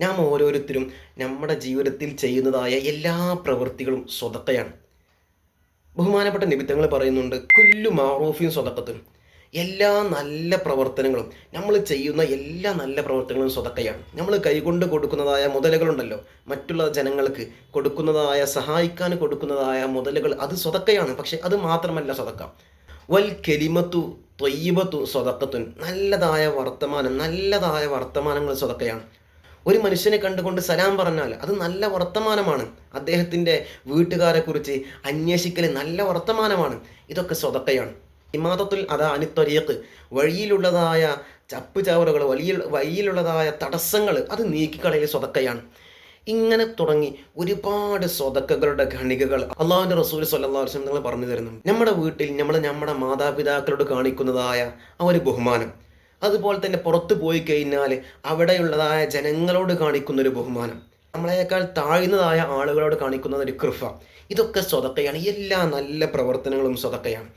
നാം ഓരോരുത്തരും നമ്മുടെ ജീവിതത്തിൽ ചെയ്യുന്നതായ എല്ലാ പ്രവൃത്തികളും സ്വതക്കയാണ്. ബഹുമാനപ്പെട്ട നിബിത്തങ്ങൾ പറയുന്നുണ്ട്, കുല്ലു മാറൂഫിൻ സ്വതക്കത്തും. എല്ലാ നല്ല പ്രവർത്തനങ്ങളും, നമ്മൾ ചെയ്യുന്ന എല്ലാ നല്ല പ്രവർത്തനങ്ങളും സ്വതക്കയാണ്. നമ്മൾ കൈകൊണ്ട് കൊടുക്കുന്നതായ മുതലുകളുണ്ടല്ലോ, മറ്റുള്ള ജനങ്ങൾക്ക് കൊടുക്കുന്നതായ, സഹായിക്കാൻ കൊടുക്കുന്നതായ മുതലുകൾ, അത് സ്വതക്കയാണ്. പക്ഷെ അത് മാത്രമല്ല സ്വതക്ക. വൽ കെലിമത്തു ത്വയ്യിബത്തു സ്വതക്കത്തുൻ. നല്ലതായ വർത്തമാനങ്ങൾ സ്വതക്കയാണ്. ഒരു മനുഷ്യനെ കണ്ടുകൊണ്ട് സലാം പറഞ്ഞാൽ അത് നല്ല വർത്തമാനമാണ്. അദ്ദേഹത്തിൻ്റെ വീട്ടുകാരെക്കുറിച്ച് അന്വേഷിക്കൽ നല്ല വർത്തമാനമാണ്. ഇതൊക്കെ സ്വതക്കയാണ്. ഇമാദത്തുൽ അതാ അനിത്വരിയക്ക്, വഴിയിലുള്ളതായ ചപ്പ് ചവറുകൾ, വഴിയിലുള്ളതായ തടസ്സങ്ങൾ അത് നീക്കിക്കളയൽ സ്വതക്കയാണ്. ഇങ്ങനെ തുടങ്ങി ഒരുപാട് സ്വതക്കകളുടെ ഖണികകൾ അള്ളാഹുവിൻ്റെ റസൂൽ സ്വല്ലല്ലാഹു അലൈഹി വസല്ലം നിങ്ങൾ പറഞ്ഞു തരുന്നുണ്ട്. നമ്മുടെ വീട്ടിൽ നമ്മുടെ മാതാപിതാക്കളോട് കാണിക്കുന്നതായ ആ ഒരു ബഹുമാനം, അതുപോലെ തന്നെ പുറത്തു പോയി കഴിഞ്ഞാൽ അവിടെയുള്ളതായ ജനങ്ങളോട് കാണിക്കുന്നൊരു ബഹുമാനം, നമ്മളെക്കാൾ താഴ്ന്നതായ ആളുകളോട് കാണിക്കുന്ന ഒരു കൃപ, ഇതൊക്കെ സ്വതക്കയാണ്. എല്ലാ നല്ല പ്രവർത്തനങ്ങളും സ്വതക്കയാണ്.